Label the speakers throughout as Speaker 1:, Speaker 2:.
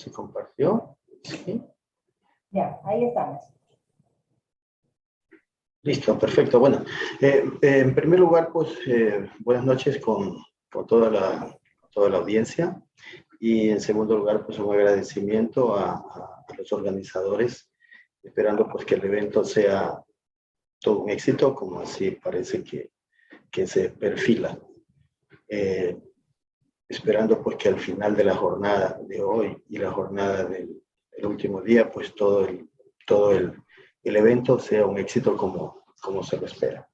Speaker 1: ¿Se compartió? Sí.
Speaker 2: Ya, ahí estamos.
Speaker 1: Listo, perfecto. Bueno, en primer lugar, pues, buenas noches con toda la audiencia. Y en segundo lugar, pues, un agradecimiento a los organizadores, esperando pues que el evento sea todo un éxito, como así parece que se perfila. Esperando pues que al final de la jornada de hoy y la jornada del último día, pues todo el evento sea un éxito como se lo espera.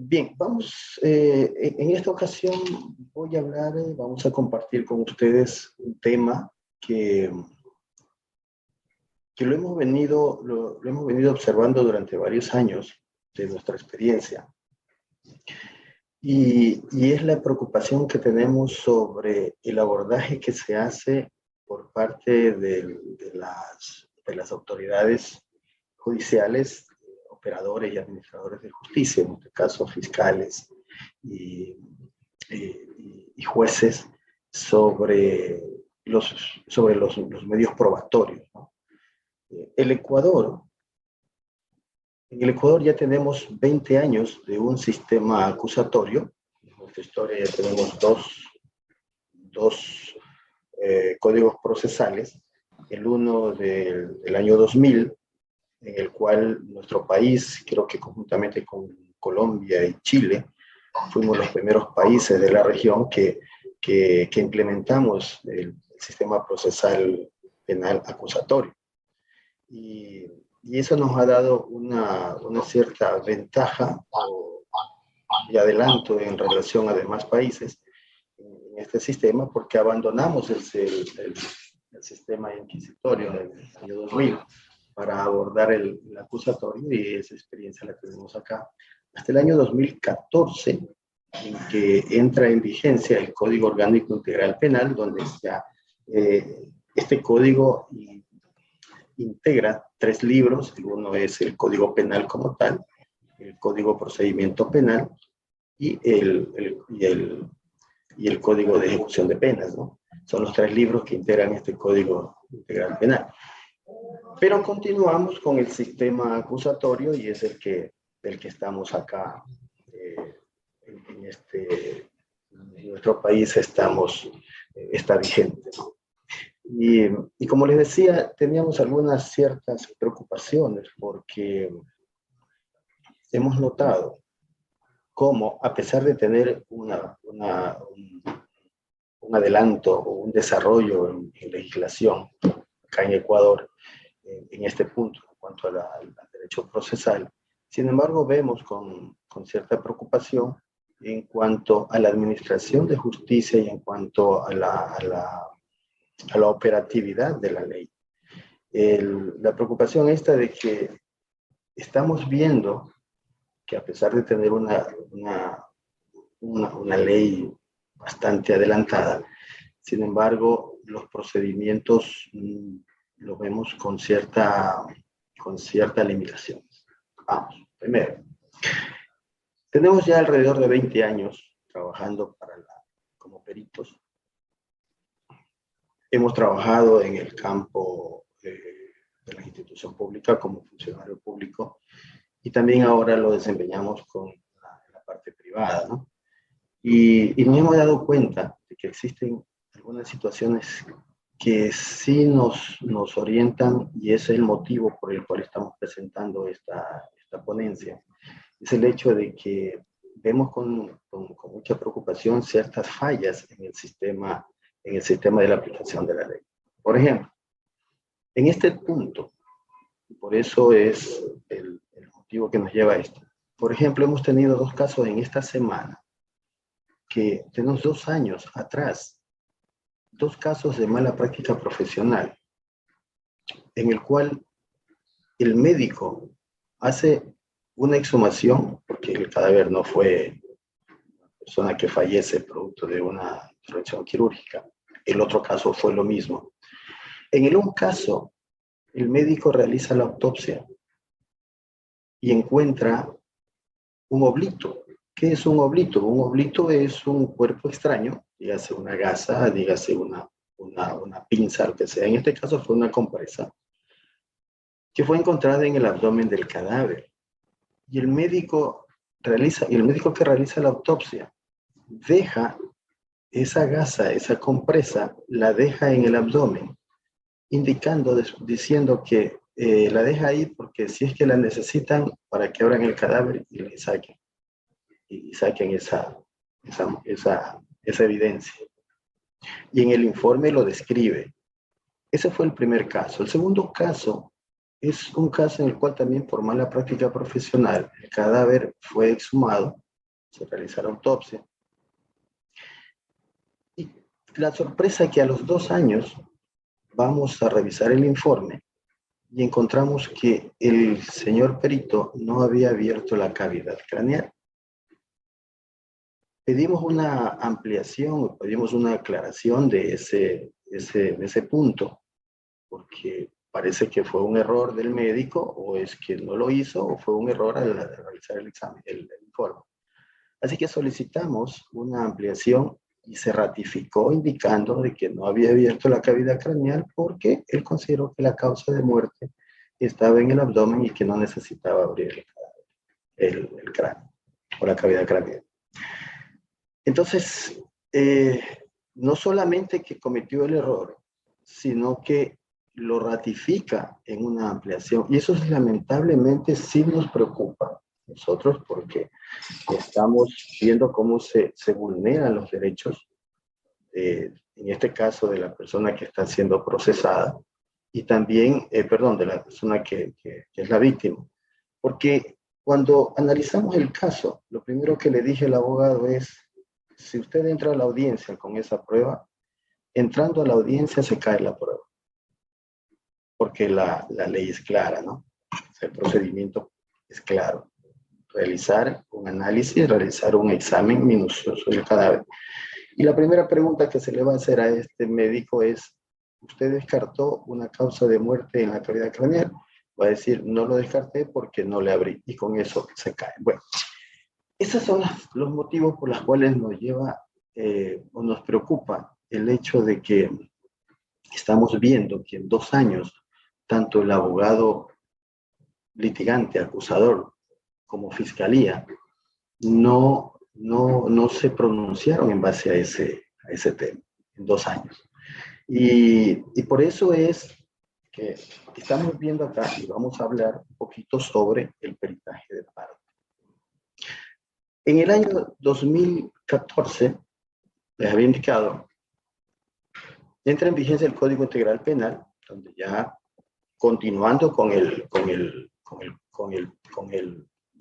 Speaker 1: Bien, vamos, en esta ocasión voy a hablar, vamos a compartir con ustedes un tema que lo hemos venido observando durante varios años de nuestra experiencia. Y es la preocupación que tenemos sobre el abordaje que se hace por parte de las autoridades judiciales, operadores y administradores de justicia, en este caso fiscales y jueces, sobre los medios probatorios, ¿no? En el Ecuador ya tenemos 20 años de un sistema acusatorio. En nuestra historia ya tenemos dos códigos procesales. El uno del año 2000, en el cual nuestro país, creo que conjuntamente con Colombia y Chile, fuimos los primeros países de la región que implementamos el sistema procesal penal acusatorio. Y eso nos ha dado una cierta ventaja y adelanto en relación a demás países en este sistema, porque abandonamos el sistema inquisitorio del año 2000 para abordar el acusatorio, y esa experiencia la tenemos acá. Hasta el año 2014, en que entra en vigencia el Código Orgánico Integral Penal, donde ya este código integra 3 libros. Uno es el Código Penal como tal, el Código Procedimiento Penal y el Código de Ejecución de Penas, ¿no? Son los 3 libros que integran este Código Integral Penal. Pero continuamos con el sistema acusatorio, y es el que estamos acá en nuestro país está vigente, ¿no? Y como les decía, teníamos algunas ciertas preocupaciones, porque hemos notado cómo, a pesar de tener un adelanto o un desarrollo en legislación acá en Ecuador, en este punto, en cuanto al derecho procesal, sin embargo, vemos con cierta preocupación en cuanto a la administración de justicia y en cuanto a la operatividad de la ley. La preocupación esta de que estamos viendo que, a pesar de tener una ley bastante adelantada, sin embargo, los procedimientos los vemos con cierta limitación. Vamos, primero, tenemos ya alrededor de 20 años trabajando como peritos. Hemos trabajado en el campo de la institución pública como funcionario público, y también ahora lo desempeñamos con la parte privada, ¿no? Y nos hemos dado cuenta de que existen algunas situaciones que sí nos orientan, y ese es el motivo por el cual estamos presentando esta ponencia. Es el hecho de que vemos con mucha preocupación ciertas fallas en el sistema de la aplicación de la ley. Por ejemplo, en este punto, y por eso es el motivo que nos lleva a esto. Por ejemplo, hemos tenido 2 casos en esta semana, que tenemos 2 años atrás, 2 casos de mala práctica profesional, en el cual el médico hace una exhumación, porque el cadáver no fue una persona que fallece producto de una intervención quirúrgica. El otro caso fue lo mismo. En el un caso, el médico realiza la autopsia y encuentra un oblito. ¿Qué es un oblito? Un oblito es un cuerpo extraño, dígase una gasa, dígase una una pinza, lo que sea. En este caso fue una compresa que fue encontrada en el abdomen del cadáver. Y el médico que realiza la autopsia deja esa gasa, esa compresa, la deja en el abdomen, indicando, diciendo que la deja ahí porque si es que la necesitan para que abran el cadáver y le saquen, y saquen esa evidencia. Y en el informe lo describe. Ese fue el primer caso. El segundo caso es un caso en el cual también por mala práctica profesional el cadáver fue exhumado, se realizaron autopsia. Y la sorpresa es que a los 2 años vamos a revisar el informe y encontramos que el señor perito no había abierto la cavidad craneal. Pedimos una ampliación, pedimos una aclaración de ese punto, porque parece que fue un error del médico, o es que no lo hizo, o fue un error al realizar el examen, el informe. Así que solicitamos una ampliación y se ratificó indicando de que no había abierto la cavidad craneal porque él consideró que la causa de muerte estaba en el abdomen y que no necesitaba abrir el cráneo o la cavidad craneal. Entonces, no solamente que cometió el error, sino que lo ratifica en una ampliación. Y eso lamentablemente sí nos preocupa nosotros porque estamos viendo cómo se vulneran los derechos, en este caso de la persona que está siendo procesada y también, de la persona que es la víctima. Porque cuando analizamos el caso, lo primero que le dije al abogado es, si usted entra a la audiencia con esa prueba, entrando a la audiencia se cae la prueba. Porque la ley es clara, ¿no? El procedimiento es claro. Realizar un análisis, realizar un examen minucioso del cadáver. Y la primera pregunta que se le va a hacer a este médico es, ¿usted descartó una causa de muerte en la cavidad craneal? Va a decir, no lo descarté porque no le abrí. Y con eso se cae. Bueno, esos son los motivos por los cuales nos lleva o nos preocupa el hecho de que estamos viendo que en 2 años, tanto el abogado litigante, acusador, como fiscalía, no se pronunciaron en base a ese tema, en 2 años. Y por eso es que estamos viendo acá y vamos a hablar un poquito sobre el peritaje de parte. En el año 2014, les había indicado, entra en vigencia el Código Integral Penal, donde ya continuando con el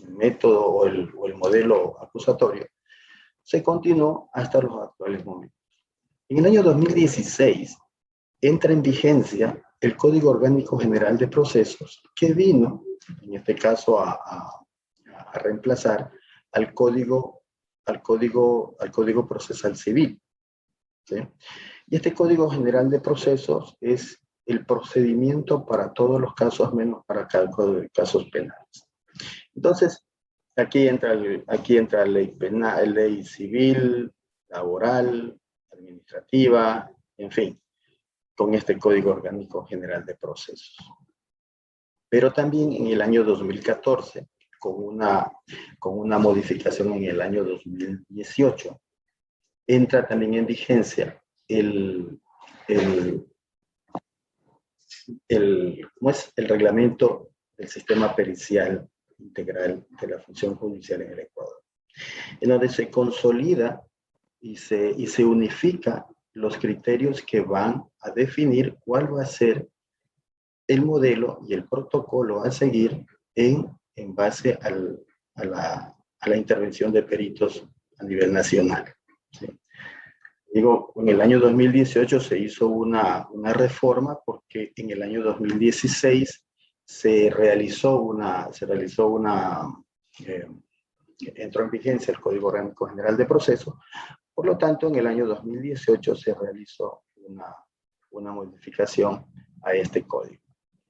Speaker 1: método o el modelo acusatorio, se continuó hasta los actuales momentos. En el año 2016 entra en vigencia el Código Orgánico General de Procesos, que vino, en este caso, a reemplazar al Código Procesal Civil, ¿sí? Y este Código General de Procesos es el procedimiento para todos los casos, menos para casos penales. Entonces, aquí entra ley penal, ley civil, laboral, administrativa, en fin, con este Código Orgánico General de Procesos. Pero también en el año 2014, con una modificación en el año 2018, entra también en vigencia el reglamento del sistema pericial integral de la función judicial en el Ecuador, en donde se consolida y se unifica los criterios que van a definir cuál va a ser el modelo y el protocolo a seguir en base a la intervención de peritos a nivel nacional, ¿sí? Digo, en el año 2018 se hizo una reforma porque en el año 2016 entró en vigencia el Código Orgánico General de Procesos. Por lo tanto, en el año 2018 se realizó una modificación a este código.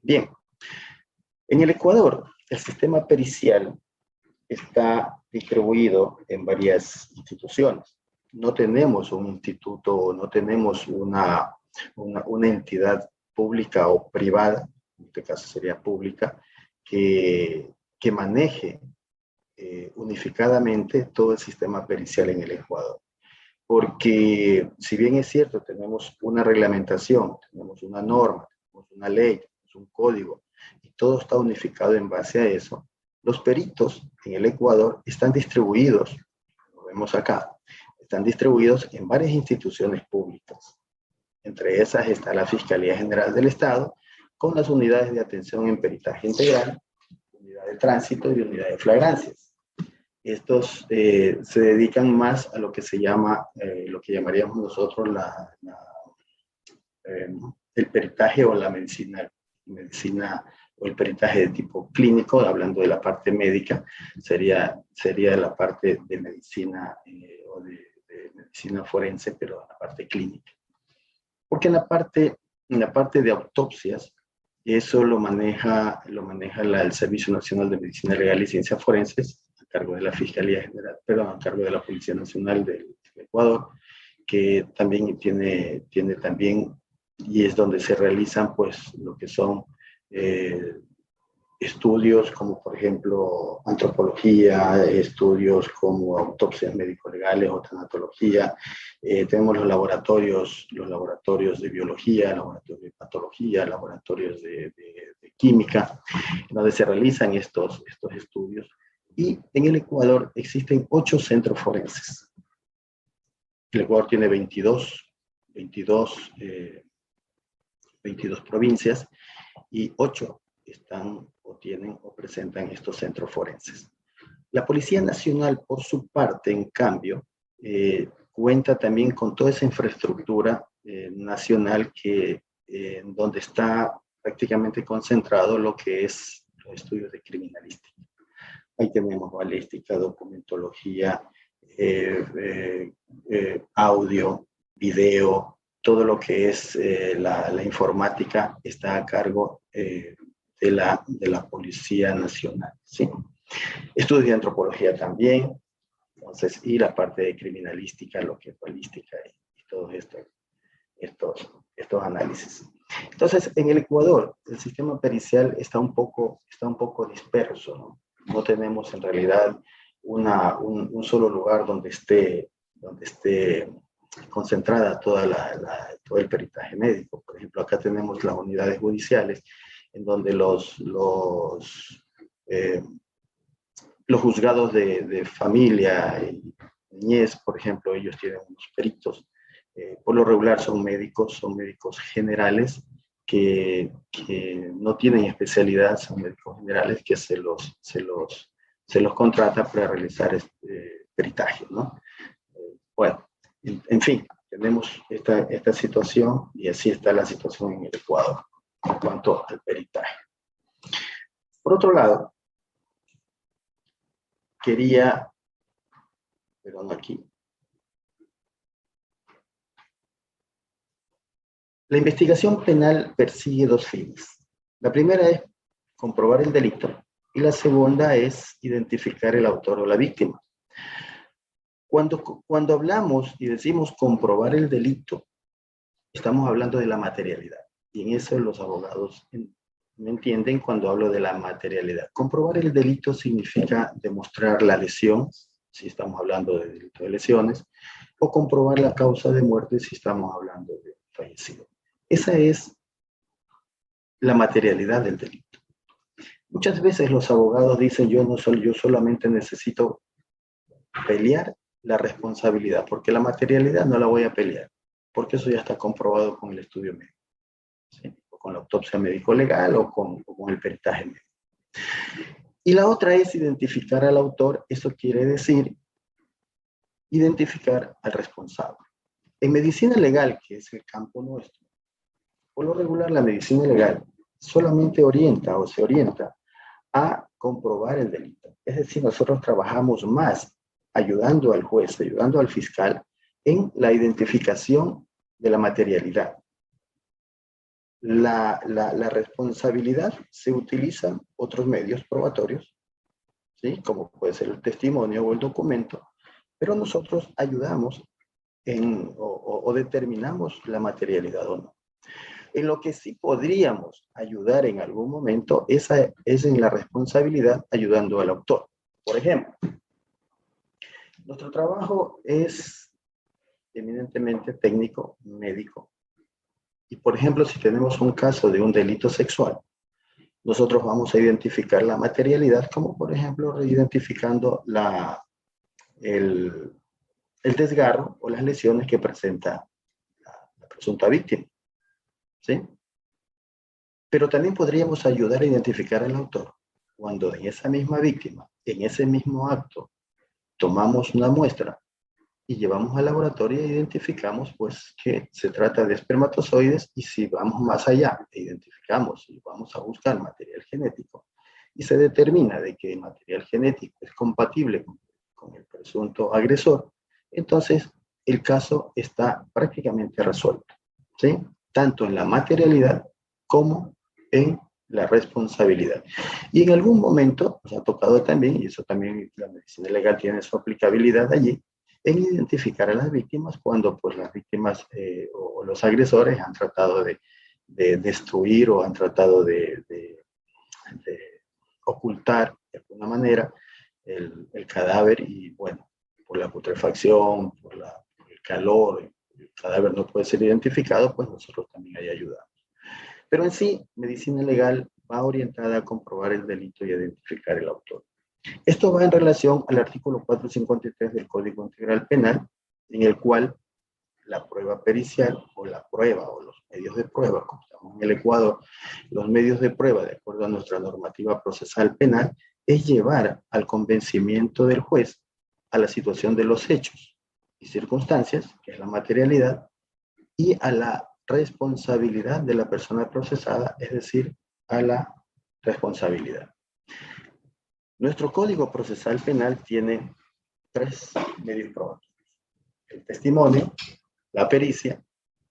Speaker 1: Bien, en el Ecuador, el sistema pericial está distribuido en varias instituciones. No tenemos un instituto, no tenemos una entidad pública o privada, en este caso sería pública, que maneje unificadamente todo el sistema pericial en el Ecuador. Porque si bien es cierto, tenemos una reglamentación, tenemos una norma, tenemos una ley, tenemos un código, y todo está unificado en base a eso, los peritos en el Ecuador están distribuidos, lo vemos acá, están distribuidos en varias instituciones públicas. Entre esas está la Fiscalía General del Estado, con las unidades de atención en peritaje integral, unidad de tránsito y unidad de flagrancias. Estos se dedican más a lo que se llama, lo que llamaríamos nosotros el peritaje o la medicina o el peritaje de tipo clínico, hablando de la parte médica, sería la parte de medicina o de medicina forense, pero la parte clínica. Porque en la parte de autopsias, eso lo maneja el Servicio Nacional de Medicina Legal y Ciencias Forenses, a cargo de la Fiscalía General, perdón, a cargo de la Policía Nacional del Ecuador, que también tiene también, y es donde se realizan pues lo que son estudios como por ejemplo antropología, estudios como autopsias médico-legales o tanatología. Tenemos los laboratorios de biología, laboratorios de patología, laboratorios de química, donde se realizan estos estudios. Y en el Ecuador existen 8 centros forenses. El Ecuador tiene 22 provincias y 8 están o tienen o presentan estos centros forenses. La Policía Nacional, por su parte, en cambio, cuenta también con toda esa infraestructura nacional donde está prácticamente concentrado lo que es los estudios de criminalística. Ahí tenemos balística, documentología, audio, video, todo lo que es la informática está a cargo de la Policía Nacional, ¿sí? Estudios de antropología también, entonces, y la parte de criminalística, lo que es balística y todos estos análisis. Entonces, en el Ecuador, el sistema pericial está un poco disperso, ¿no? No tenemos en realidad un solo lugar donde esté concentrada todo el peritaje médico. Por ejemplo, acá tenemos las unidades judiciales, en donde los juzgados de familia y niñez, por ejemplo, ellos tienen unos peritos. Por lo regular son médicos generales que no tienen especialidad, son médicos generales que se los contrata para realizar peritaje, ¿no? Bueno, en fin, tenemos esta situación y así está la situación en el Ecuador en cuanto al peritaje. Por otro lado, la investigación penal persigue 2 fines. La primera es comprobar el delito y la segunda es identificar el autor o la víctima. Cuando hablamos y decimos comprobar el delito, estamos hablando de la materialidad. Y en eso los abogados me entienden cuando hablo de la materialidad. Comprobar el delito significa demostrar la lesión, si estamos hablando de delito de lesiones, o comprobar la causa de muerte si estamos hablando de fallecido. Esa es la materialidad del delito. Muchas veces los abogados dicen, yo solamente necesito pelear la responsabilidad, porque la materialidad no la voy a pelear, porque eso ya está comprobado con el estudio médico, ¿sí? O con la autopsia médico-legal o con el peritaje médico. Y la otra es identificar al autor, eso quiere decir identificar al responsable. En medicina legal, que es el campo nuestro, por lo regular la medicina legal solamente se orienta a comprobar el delito. Es decir, nosotros trabajamos más ayudando al juez, ayudando al fiscal en la identificación de la materialidad. La responsabilidad se utilizan otros medios probatorios, ¿sí? Como puede ser el testimonio o el documento, pero nosotros ayudamos o determinamos la materialidad o no. En lo que sí podríamos ayudar en algún momento es en la responsabilidad ayudando al autor. Por ejemplo, nuestro trabajo es eminentemente técnico, médico. Y por ejemplo, si tenemos un caso de un delito sexual, nosotros vamos a identificar la materialidad como por ejemplo identificando el desgarro o las lesiones que presenta la presunta víctima. ¿Sí? Pero también podríamos ayudar a identificar al autor cuando en esa misma víctima, en ese mismo acto, tomamos una muestra y llevamos al laboratorio e identificamos pues que se trata de espermatozoides, y si vamos más allá e identificamos y vamos a buscar material genético y se determina de que el material genético es compatible con el presunto agresor, entonces el caso está prácticamente resuelto, ¿sí? Tanto en la materialidad como en la responsabilidad. Y en algún momento nos ha tocado también, y eso también la medicina legal tiene su aplicabilidad allí, en identificar a las víctimas cuando pues las víctimas o los agresores han tratado de destruir o han tratado de ocultar de alguna manera el cadáver, y bueno, por la putrefacción, por el calor, el cadáver no puede ser identificado, pues nosotros también ahí ayudamos. Pero en sí, medicina legal va orientada a comprobar el delito y a identificar el autor. Esto va en relación al artículo 453 del Código Integral Penal, en el cual la prueba pericial o la prueba o los medios de prueba, como estamos en el Ecuador, los medios de prueba, de acuerdo a nuestra normativa procesal penal, es llevar al convencimiento del juez a la situación de los hechos y circunstancias, que es la materialidad, y a la responsabilidad de la persona procesada, es decir, a la responsabilidad. Nuestro Código Procesal Penal tiene 3 medios probatorios: el testimonio, la pericia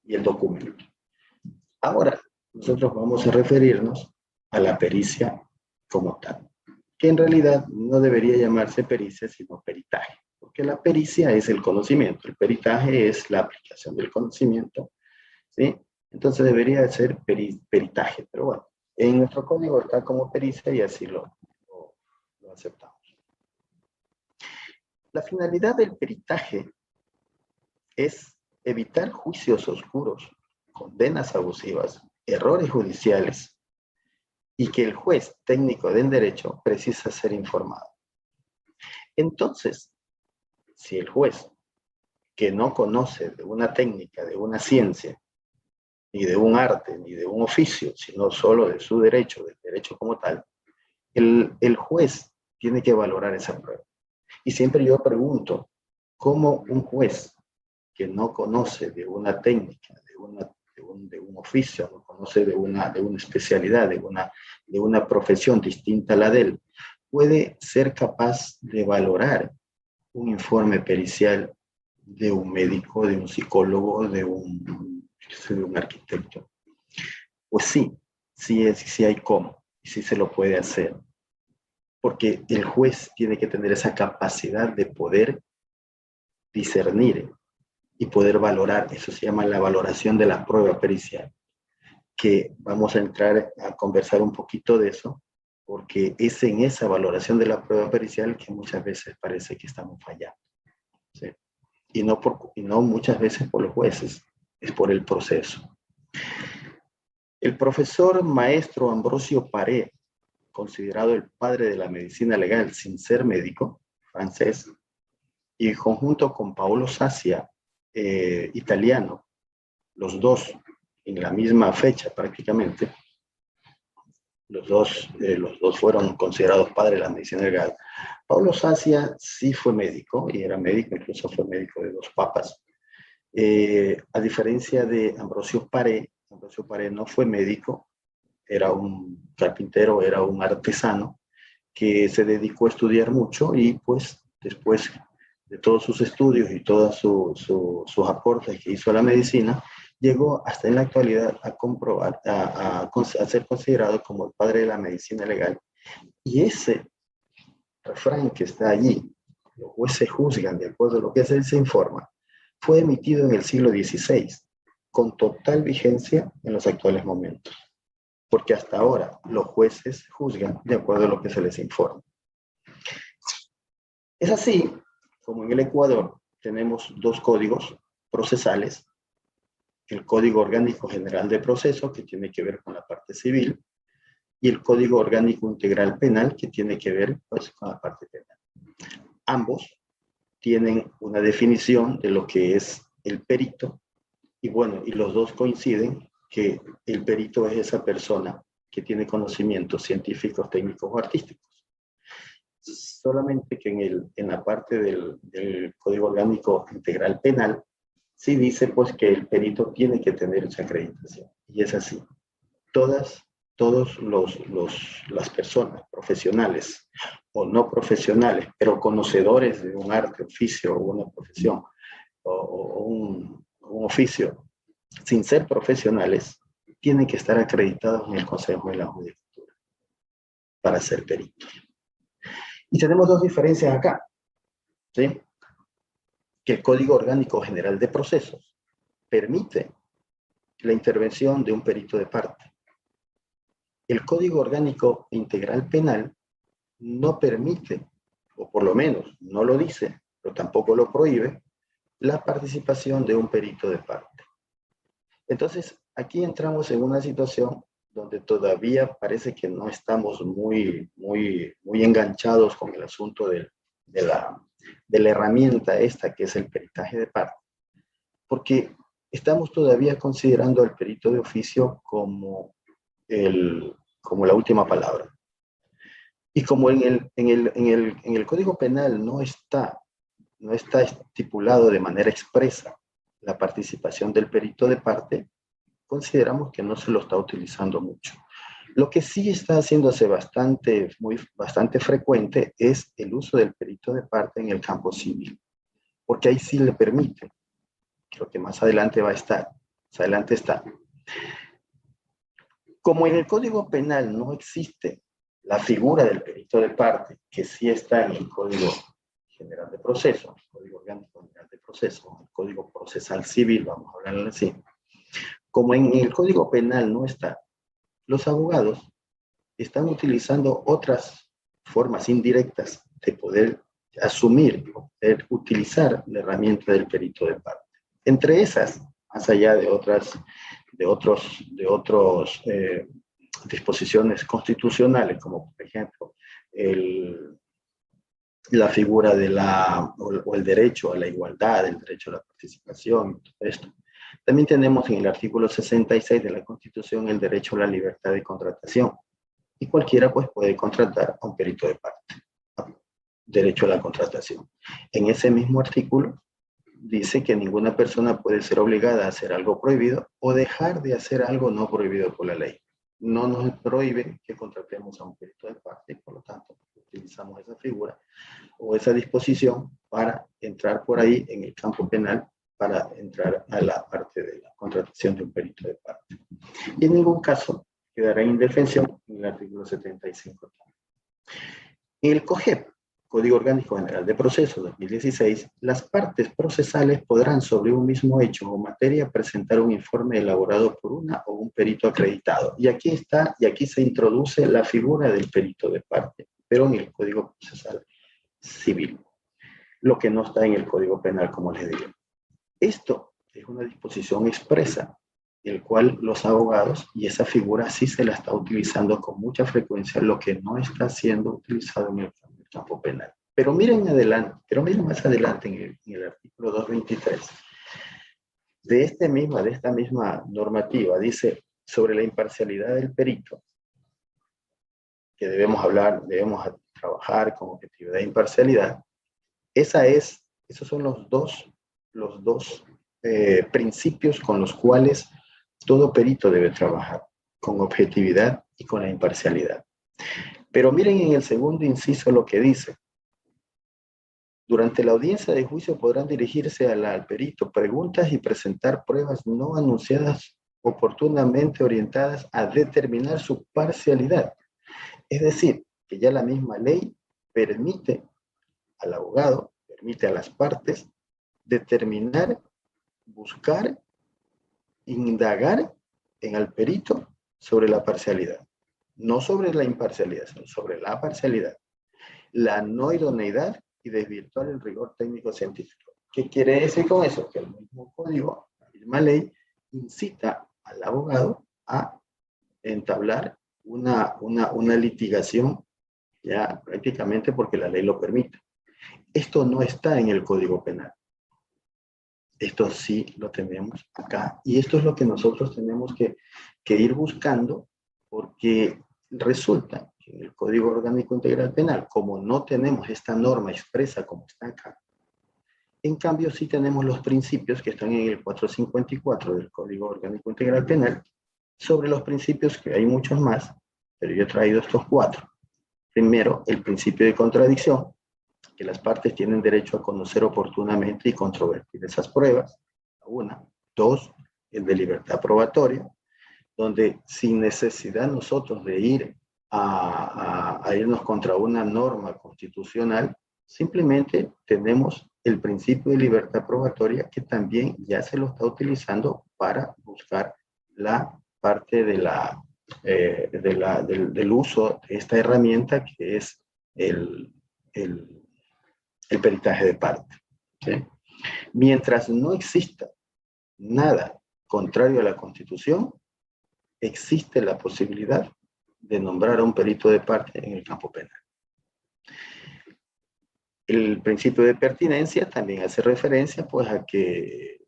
Speaker 1: y el documento. Ahora, nosotros vamos a referirnos a la pericia como tal, que en realidad no debería llamarse pericia, sino peritaje, porque la pericia es el conocimiento, el peritaje es la aplicación del conocimiento, ¿sí? Entonces debería ser peritaje, pero bueno, en nuestro código está como pericia y así lo aceptamos. La finalidad del peritaje es evitar juicios oscuros, condenas abusivas, errores judiciales, y que el juez técnico del derecho precisa ser informado. Entonces, si el juez, que no conoce de una técnica, de una ciencia, ni de un arte, ni de un oficio, sino solo de su derecho, del derecho como tal, el juez tiene que valorar esa prueba. Y siempre yo pregunto, ¿cómo un juez que no conoce de una técnica, de un oficio, no conoce de una especialidad, de una profesión distinta a la de él, puede ser capaz de valorar un informe pericial de un médico, de un psicólogo, de un arquitecto? Pues sí hay cómo, y sí se lo puede hacer. Porque el juez tiene que tener esa capacidad de poder discernir y poder valorar. Eso se llama la valoración de la prueba pericial, que vamos a entrar a conversar un poquito de eso, porque es en esa valoración de la prueba pericial que muchas veces parece que estamos fallando, ¿sí? Y no muchas veces por los jueces, es por el proceso. El profesor maestro Ambrosio Paré, considerado el padre de la medicina legal sin ser médico, francés, y en conjunto con Paolo Sasia, italiano, los dos en la misma fecha prácticamente, los dos fueron considerados padres de la medicina legal. Paolo Sasia sí fue médico, y era médico, incluso fue médico de 2 papas. A diferencia de Ambrosio Paré no fue médico, era un carpintero, era un artesano que se dedicó a estudiar mucho, y pues después de todos sus estudios y todos sus aportes que hizo a la medicina, llegó hasta en la actualidad a ser considerado como el padre de la medicina legal. Y ese refrán que está allí, los jueces juzgan de acuerdo a lo que él se informa, fue emitido en el siglo XVI, con total vigencia en los actuales momentos, porque hasta ahora los jueces juzgan de acuerdo a lo que se les informa. Es así como en el Ecuador tenemos dos códigos procesales: el Código Orgánico General de Proceso, que tiene que ver con la parte civil, y el Código Orgánico Integral Penal, que tiene que ver, pues, con la parte penal. Ambos tienen una definición de lo que es el perito, y bueno, y los dos coinciden que el perito es esa persona que tiene conocimientos científicos, técnicos o artísticos. Solamente que en la parte del Código Orgánico Integral Penal, sí dice pues que el perito tiene que tener esa acreditación. Y es así. Todas las personas profesionales o no profesionales, pero conocedores de un arte, oficio o una profesión o un oficio, sin ser profesionales, tienen que estar acreditados en el Consejo de la Judicatura para ser peritos. Y tenemos dos diferencias acá, ¿sí? Que el Código Orgánico General de Procesos permite la intervención de un perito de parte. El Código Orgánico Integral Penal no permite, o por lo menos no lo dice, pero tampoco lo prohíbe, la participación de un perito de parte. Entonces, aquí entramos en una situación donde todavía parece que no estamos muy enganchados con el asunto de la herramienta esta que es el peritaje de parte, porque estamos todavía considerando al perito de oficio como la última palabra. Y como en el Código Penal no está estipulado de manera expresa la participación del perito de parte, consideramos que no se lo está utilizando mucho. Lo que sí está haciéndose bastante frecuente es el uso del perito de parte en el campo civil, porque ahí sí le permite. Creo que más adelante va a estar, más adelante está. Como en el Código Penal no existe la figura del perito de parte, que sí está en el Código General de Proceso, el Código Orgánico General de Proceso, el Código Procesal Civil, vamos a hablarlo así. Como en el Código Penal no está, los abogados están utilizando otras formas indirectas de poder asumir, poder utilizar la herramienta del perito de parte. Entre esas, más allá de otras disposiciones constitucionales, como por ejemplo la figura o el derecho a la igualdad, el derecho a la participación, todo esto. También tenemos en el artículo 66 de la Constitución el derecho a la libertad de contratación. Y cualquiera pues puede contratar a un perito de parte. Derecho a la contratación. En ese mismo artículo dice que ninguna persona puede ser obligada a hacer algo prohibido o dejar de hacer algo no prohibido por la ley. No nos prohíbe que contratemos a un perito de parte y por lo tanto utilizamos esa figura o esa disposición para entrar por ahí en el campo penal, para entrar a la parte de la contratación de un perito de parte. Y en ningún caso quedará en indefensión en el artículo 75. En el COGEP, Código Orgánico General de Proceso 2016, las partes procesales podrán sobre un mismo hecho o materia presentar un informe elaborado por una o un perito acreditado. Y aquí se introduce la figura del perito de parte, pero en el Código Procesal Civil, lo que no está en el Código Penal, como les digo. Esto es una disposición expresa, el cual los abogados, y esa figura sí se la está utilizando con mucha frecuencia, lo que no está siendo utilizado en el campo penal. Pero miren más adelante en el artículo 223, de esta misma normativa, dice sobre la imparcialidad del perito, que debemos trabajar con objetividad e imparcialidad. Esos son los dos principios con los cuales todo perito debe trabajar, con objetividad y con la imparcialidad. Pero miren en el segundo inciso lo que dice. Durante la audiencia de juicio podrán dirigirse al perito preguntas y presentar pruebas no anunciadas oportunamente orientadas a determinar su parcialidad. Es decir, que ya la misma ley permite al abogado, permite a las partes determinar buscar, indagar en el perito sobre la parcialidad. No sobre la imparcialidad, sino sobre la parcialidad, la no idoneidad y desvirtuar el rigor técnico científico. ¿Qué quiere decir con eso? Que el mismo código, la misma ley, incita al abogado a entablar una litigación ya prácticamente porque la ley lo permite. Esto no está en el Código Penal. Esto sí lo tenemos acá. Y esto es lo que nosotros tenemos que ir buscando, porque resulta que en el Código Orgánico Integral Penal, como no tenemos esta norma expresa como está acá, en cambio sí tenemos los principios que están en el 454 del Código Orgánico Integral Penal, sobre los principios que hay muchos más, pero yo he traído estos 4. Primero, el principio de contradicción, que las partes tienen derecho a conocer oportunamente y controvertir esas pruebas. 1. 2. El de libertad probatoria, donde sin necesidad nosotros de ir a irnos contra una norma constitucional, simplemente tenemos el principio de libertad probatoria que también ya se lo está utilizando para buscar la parte del uso de esta herramienta que es el peritaje de parte. ¿Sí? Mientras no exista nada contrario a la Constitución, existe la posibilidad de nombrar a un perito de parte en el campo penal. El principio de pertinencia también hace referencia pues a que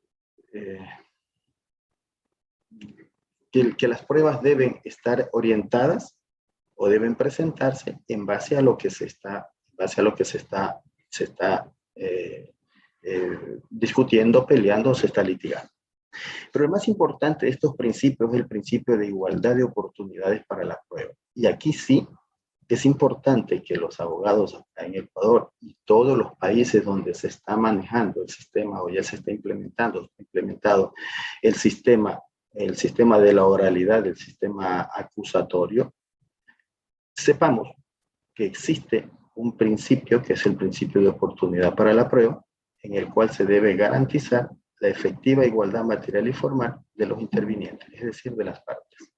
Speaker 1: las pruebas deben estar orientadas o deben presentarse en base a lo que se está discutiendo, peleando o se está litigando. Pero el más importante de estos principios es el principio de igualdad de oportunidades para la prueba. Y aquí sí es importante que los abogados acá en Ecuador y todos los países donde se está manejando el sistema o ya se está implementado el sistema de la oralidad, el sistema acusatorio, sepamos que existe un principio que es el principio de oportunidad para la prueba, en el cual se debe garantizar la efectiva igualdad material y formal de los intervinientes, es decir, de las partes.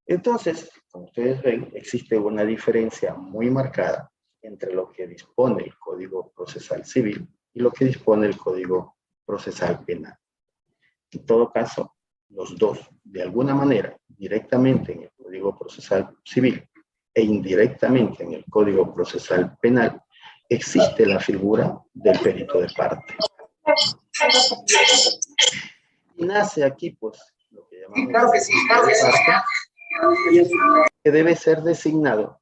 Speaker 1: Entonces, como ustedes ven, existe una diferencia muy marcada entre lo que dispone el Código Procesal Civil y lo que dispone el Código Procesal Penal. En todo caso, los dos, de alguna manera, directamente en el Código Procesal Civil e indirectamente en el Código Procesal Penal, existe la figura del perito de parte. Y nace aquí, pues, lo que llamamos perito de parte, que debe ser designado,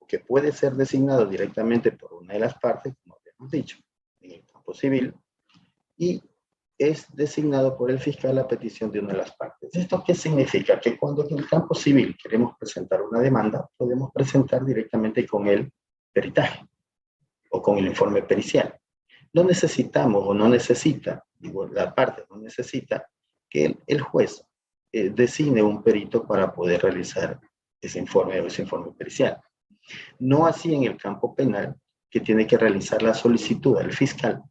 Speaker 1: que puede ser designado directamente por una de las partes, como habíamos dicho, en el campo civil, y es designado por el fiscal a petición de una de las partes. ¿Esto qué significa? Que cuando en el campo civil queremos presentar una demanda, podemos presentar directamente con el peritaje o con el informe pericial. No necesitamos o no necesita, digo, la parte no necesita que el juez designe un perito para poder realizar ese informe o ese informe pericial. No así en el campo penal, que tiene que realizar la solicitud al fiscal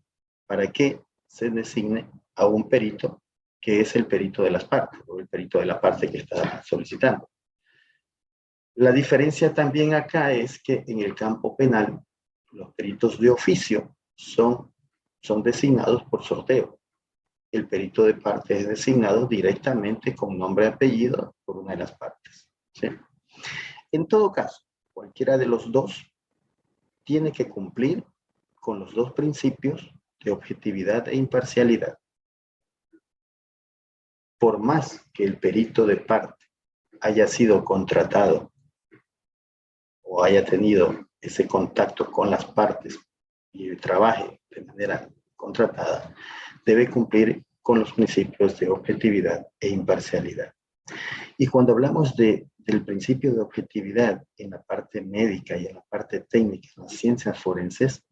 Speaker 1: para que se designe a un perito que es el perito de las partes o el perito de la parte que está solicitando. La diferencia también acá es que en el campo penal los peritos de oficio son designados por sorteo. El perito de parte es designado directamente con nombre y apellido por una de las partes. ¿Sí? En todo caso, cualquiera de los dos tiene que cumplir con los dos principios de objetividad e imparcialidad. Por más que el perito de parte haya sido contratado o haya tenido ese contacto con las partes y trabaje de manera contratada, debe cumplir con los principios de objetividad e imparcialidad. Y cuando hablamos del principio de objetividad en la parte médica y en la parte técnica, en las ciencias forenses,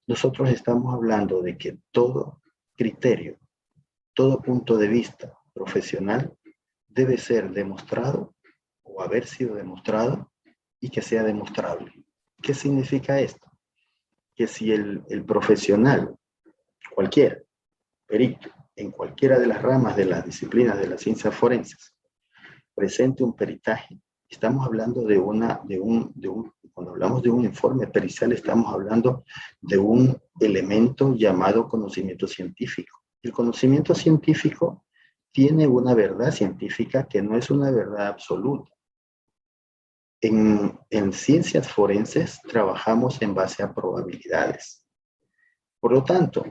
Speaker 1: nosotros estamos hablando de que todo criterio, todo punto de vista profesional debe ser demostrado o haber sido demostrado y que sea demostrable. ¿Qué significa esto? Que si el profesional, cualquiera, perito, en cualquiera de las ramas de las disciplinas de las ciencias forenses presente un peritaje, estamos hablando cuando hablamos de un informe pericial, estamos hablando de un elemento llamado conocimiento científico. El conocimiento científico tiene una verdad científica que no es una verdad absoluta. En ciencias forenses trabajamos en base a probabilidades. Por lo tanto,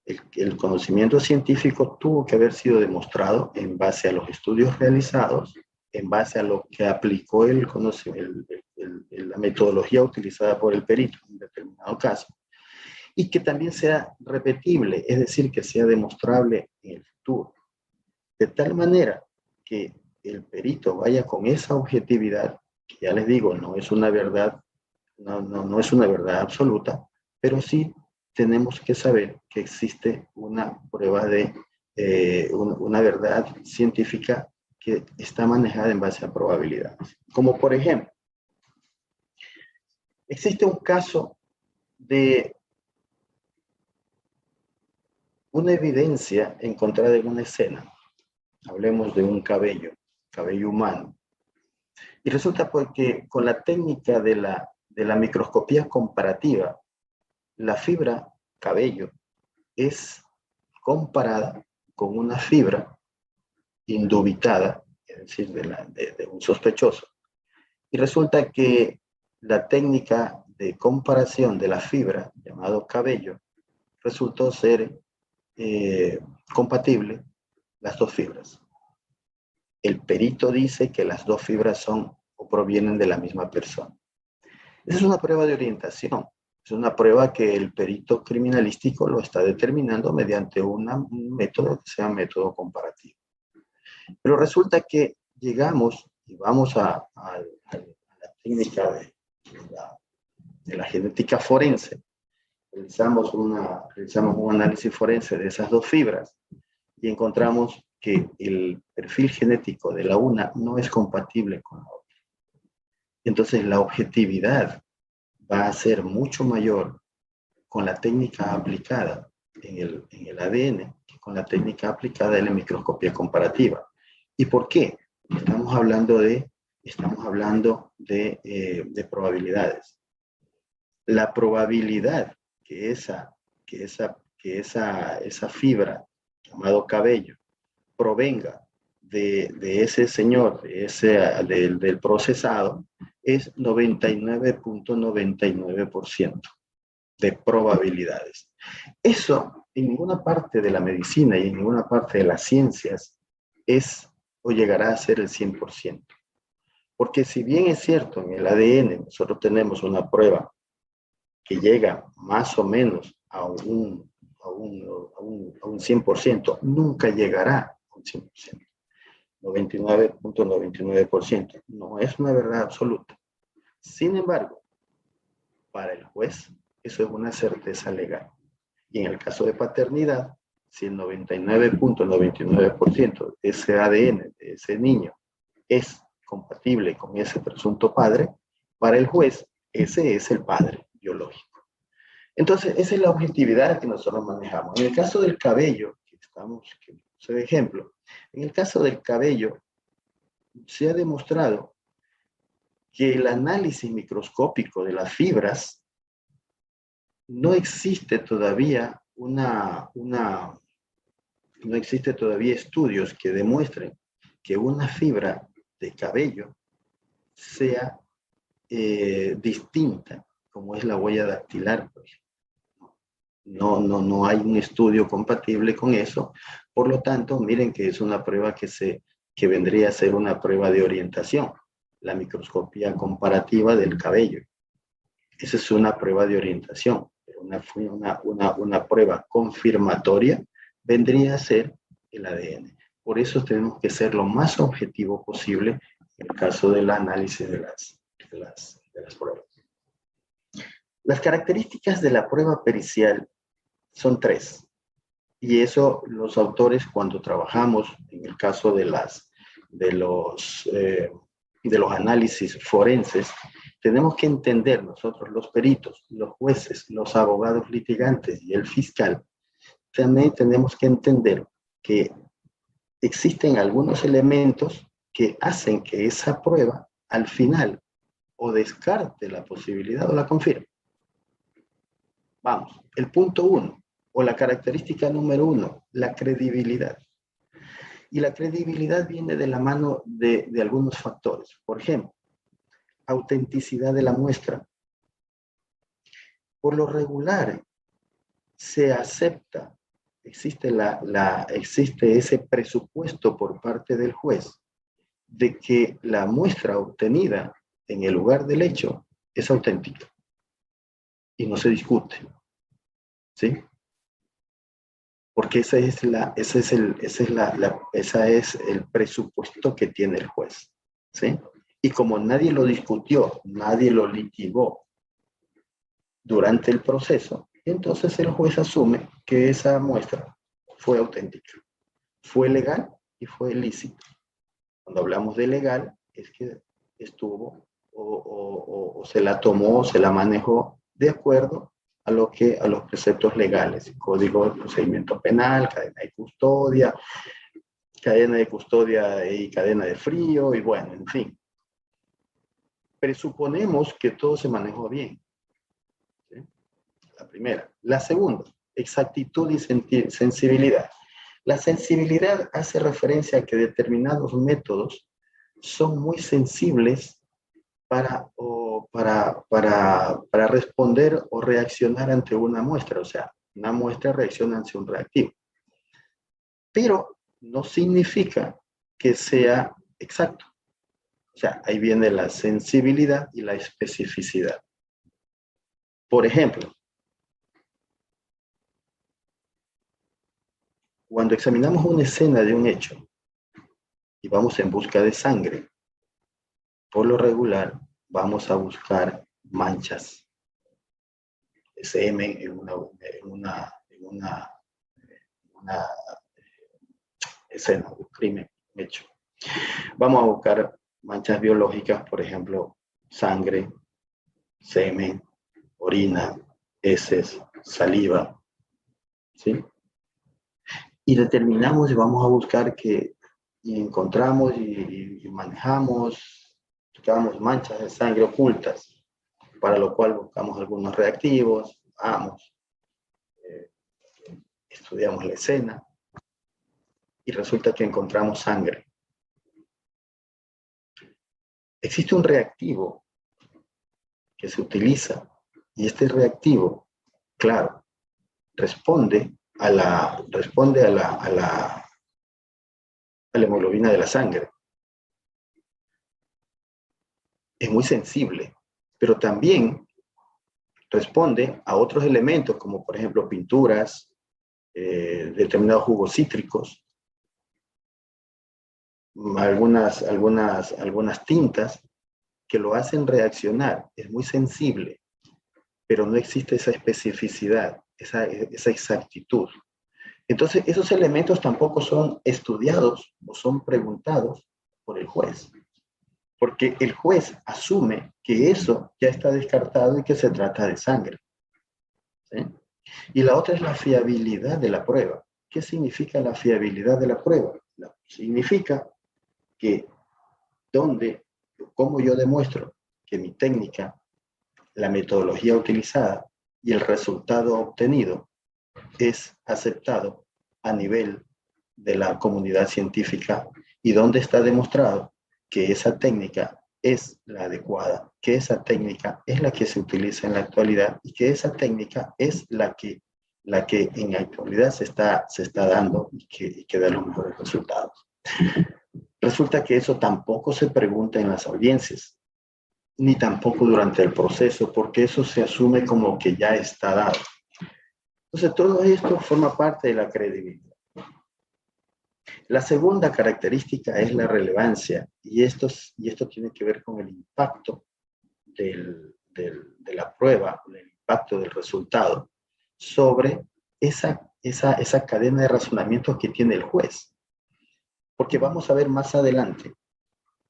Speaker 1: el conocimiento científico tuvo que haber sido demostrado en base a los estudios realizados, en base a lo que aplicó la metodología utilizada por el perito en determinado caso, y que también sea repetible, es decir, que sea demostrable en el futuro. De tal manera que el perito vaya con esa objetividad, que ya les digo, no es una verdad, no es una verdad absoluta, pero sí tenemos que saber que existe una prueba de una verdad científica que está manejada en base a probabilidades. Como por ejemplo, existe un caso de una evidencia encontrada en una escena. Hablemos de un cabello humano. Y resulta pues que con la técnica de la microscopía comparativa, la fibra cabello es comparada con una fibra indubitada, es decir, de un sospechoso. Y resulta que la técnica de comparación de la fibra, llamado cabello, resultó ser compatible las dos fibras. El perito dice que las dos fibras son o provienen de la misma persona. Esa es una prueba de orientación. Es una prueba que el perito criminalístico lo está determinando mediante un método que sea método comparativo. Pero resulta que llegamos y vamos a la técnica de la genética forense. Realizamos un análisis forense de esas dos fibras y encontramos que el perfil genético de la una no es compatible con la otra. Entonces la objetividad va a ser mucho mayor con la técnica aplicada en el ADN que con la técnica aplicada en la microscopía comparativa. ¿Y por qué? Estamos hablando de probabilidades. La probabilidad que esa fibra, llamado cabello, provenga de ese señor, del procesado, es 99.99% de probabilidades. Eso en ninguna parte de la medicina y en ninguna parte de las ciencias es o llegará a ser el 100%. Porque si bien es cierto, en el ADN nosotros tenemos una prueba que llega más o menos a un 100%, nunca llegará a un 100%. 99.99%. No es una verdad absoluta. Sin embargo, para el juez, eso es una certeza legal. Y en el caso de paternidad, si el 99.99% de ese ADN, de ese niño, es compatible con ese presunto padre, para el juez, ese es el padre biológico. Entonces, esa es la objetividad que nosotros manejamos. En el caso del cabello, que puse de ejemplo, en el caso del cabello, se ha demostrado que el análisis microscópico de las fibras no existe todavía no existe todavía estudios que demuestren que una fibra de cabello sea distinta, como es la huella dactilar, por ejemplo. No hay un estudio compatible con eso. Por lo tanto, miren que es una prueba que vendría a ser una prueba de orientación, la microscopía comparativa del cabello. Esa es una prueba de orientación. Una prueba confirmatoria vendría a ser el ADN. Por eso tenemos que ser lo más objetivo posible en el caso del análisis de las pruebas. Las características de la prueba pericial son 3. Y eso los autores, cuando trabajamos en el caso de los análisis forenses, tenemos que entender nosotros, los peritos, los jueces, los abogados litigantes y el fiscal, también tenemos que entender que existen algunos elementos que hacen que esa prueba al final o descarte la posibilidad o la confirme. Vamos, el punto 1 o la característica número 1, la credibilidad. Y la credibilidad viene de la mano de algunos factores. Por ejemplo, autenticidad de la muestra. Por lo regular, se acepta, existe ese presupuesto por parte del juez de que la muestra obtenida en el lugar del hecho es auténtica y no se discute, ¿sí? Porque ese es el presupuesto que tiene el juez, ¿sí? Y como nadie lo discutió, nadie lo litigó durante el proceso, entonces el juez asume que esa muestra fue auténtica, fue legal y fue lícita. Cuando hablamos de legal, es que estuvo o se la tomó, se la manejó de acuerdo a los preceptos legales, Código de Procedimiento Penal, cadena de custodia y cadena de frío, y bueno, en fin. Presuponemos que todo se manejó bien. ¿Sí? La primera. La segunda, exactitud y sensibilidad. La sensibilidad hace referencia a que determinados métodos son muy sensibles para responder o reaccionar ante una muestra. O sea, una muestra reacciona ante un reactivo. Pero no significa que sea exacto. O sea, ahí viene la sensibilidad y la especificidad. Por ejemplo, cuando examinamos una escena de un hecho y vamos en busca de sangre, por lo regular vamos a buscar manchas de semen en una escena de un crimen hecho. Vamos a buscar manchas biológicas, por ejemplo, sangre, semen, orina, heces, saliva, ¿sí? Y determinamos y vamos a buscar y encontramos y manejamos, buscamos manchas de sangre ocultas, para lo cual buscamos algunos reactivos, estudiamos la escena y resulta que encontramos sangre. Existe un reactivo que se utiliza y este reactivo, claro, responde a la hemoglobina de la sangre. Es muy sensible, pero también responde a otros elementos como por ejemplo pinturas, determinados jugos cítricos, algunas tintas que lo hacen reaccionar. Es muy sensible, pero no existe esa especificidad, esa exactitud. Entonces, esos elementos tampoco son estudiados o son preguntados por el juez, porque el juez asume que eso ya está descartado y que se trata de sangre. ¿Sí? Y la otra es la fiabilidad de la prueba. ¿Qué significa la fiabilidad de la prueba? Significa que cómo yo demuestro que mi técnica, la metodología utilizada y el resultado obtenido es aceptado a nivel de la comunidad científica y dónde está demostrado que esa técnica es la adecuada, que esa técnica es la que se utiliza en la actualidad y que esa técnica es la que en la actualidad se está dando y que da los mejores resultados. Resulta que eso tampoco se pregunta en las audiencias, ni tampoco durante el proceso, porque eso se asume como que ya está dado. Entonces, todo esto forma parte de la credibilidad. La segunda característica es la relevancia, y esto tiene que ver con el impacto de la prueba, el impacto del resultado, sobre esa cadena de razonamientos que tiene el juez. Porque vamos a ver más adelante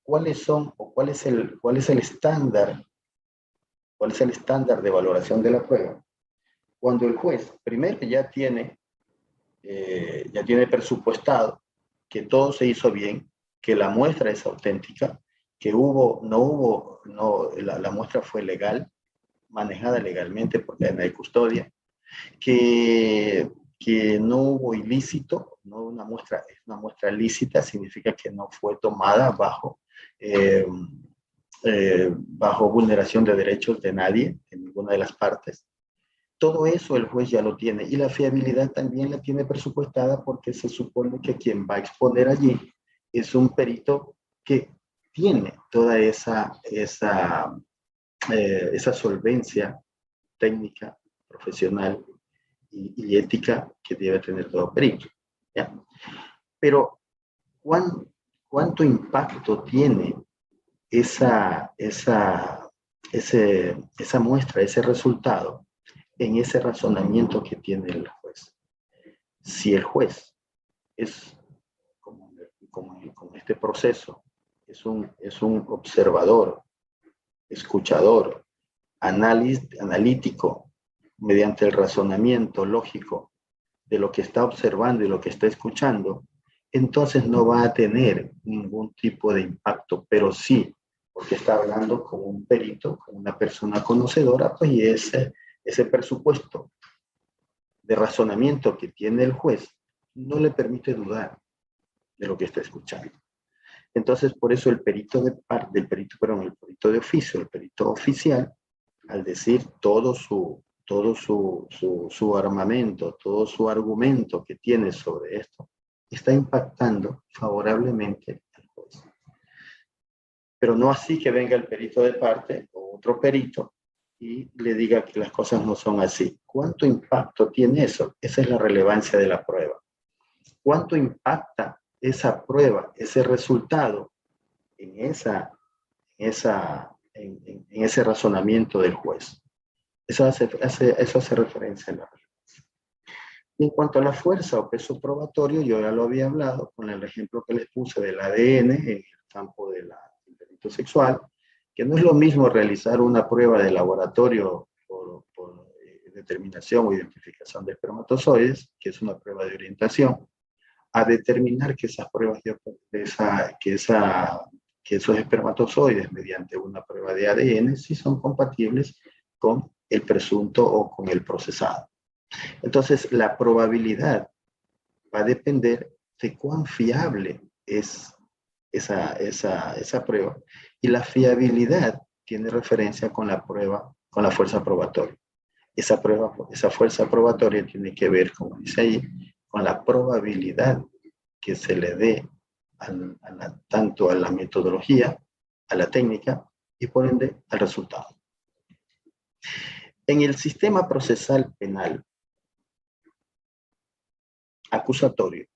Speaker 1: cuál es el estándar de valoración de la prueba. Cuando el juez primero ya tiene ya tiene presupuestado que todo se hizo bien, que la muestra es auténtica, que la muestra fue legal, manejada legalmente por cadena de custodia, que no hubo ilícito, no una muestra, es una muestra lícita, significa que no fue tomada bajo vulneración de derechos de nadie, en ninguna de las partes. Todo eso el juez ya lo tiene, y la fiabilidad también la tiene presupuestada, porque se supone que quien va a exponer allí es un perito que tiene toda esa solvencia técnica, profesional y ética que debe tener todo perito. ¿Ya? Pero, ¿cuánto impacto tiene esa muestra, ese resultado, en ese razonamiento que tiene el juez? Si el juez es, como este proceso, es un observador, escuchador, analítico, mediante el razonamiento lógico de lo que está observando y lo que está escuchando, entonces no va a tener ningún tipo de impacto, pero sí, porque está hablando con un perito, con una persona conocedora, pues, y ese presupuesto de razonamiento que tiene el juez no le permite dudar de lo que está escuchando. Entonces, por eso el perito de oficio, el perito oficial, al decir todo su armamento, todo su argumento que tiene sobre esto, está impactando favorablemente al juez. Pero no así que venga el perito de parte o otro perito y le diga que las cosas no son así. ¿Cuánto impacto tiene eso? Esa es la relevancia de la prueba. ¿Cuánto impacta esa prueba, ese resultado en ese razonamiento del juez? Eso hace referencia a la relevancia. Y en cuanto a la fuerza o peso probatorio, yo ya lo había hablado con el ejemplo que les puse del ADN en el campo del delito sexual, que no es lo mismo realizar una prueba de laboratorio por determinación o identificación de espermatozoides, que es una prueba de orientación, a determinar que esas pruebas que esos espermatozoides, mediante una prueba de ADN, sí son compatibles con el presunto o con el procesado. Entonces, la probabilidad va a depender de cuán fiable es esa prueba, y la fiabilidad tiene referencia con la prueba, con la fuerza probatoria. Esa fuerza probatoria tiene que ver, como dice ahí, con la probabilidad que se le dé tanto a la metodología, a la técnica, y por ende al resultado. En el sistema procesal penal acusatorio,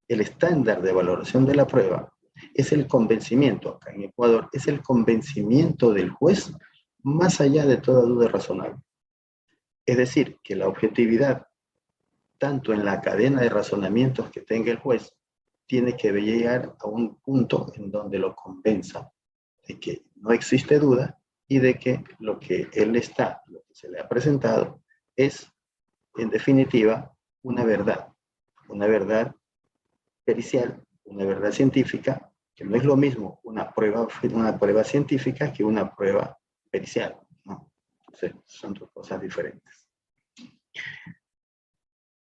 Speaker 1: el estándar de valoración de la prueba es el convencimiento, acá en Ecuador, es el convencimiento del juez más allá de toda duda razonable. Es decir, que la objetividad, tanto en la cadena de razonamientos que tenga el juez, tiene que llegar a un punto en donde lo convenza de que no existe duda y de que lo que se le ha presentado es, en definitiva, una verdad pericial, una verdad científica, que no es lo mismo una prueba científica que una prueba pericial, ¿no? Entonces, son dos cosas diferentes.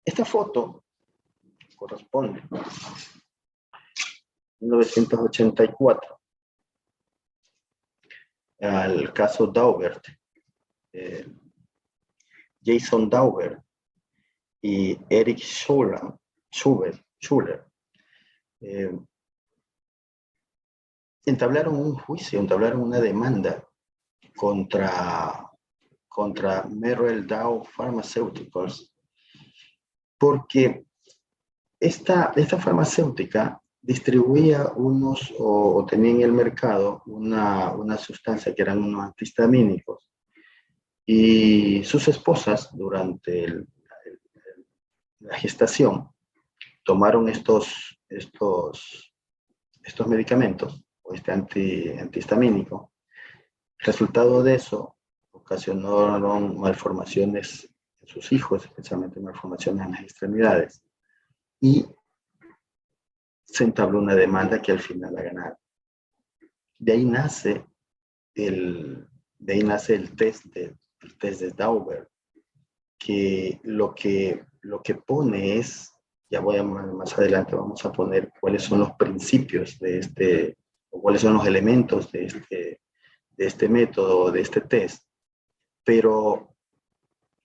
Speaker 1: Esta foto corresponde a 1984 al caso Daubert, Jason Daubert y Eric Schuller, entablaron un juicio, entablaron una demanda contra Merrell Dow Pharmaceuticals, porque esta farmacéutica distribuía o tenía en el mercado una sustancia que eran unos antihistamínicos, y sus esposas durante la gestación tomaron estos medicamentos o este antihistamínico. El resultado de eso ocasionaron malformaciones en sus hijos, especialmente malformaciones en las extremidades. y se entabló una demanda que al final la ganaron. De ahí nace el test de Dauber, que lo que pone es, ya voy a más adelante, vamos a poner cuáles son los principios de o cuáles son los elementos de este método, de este test. Pero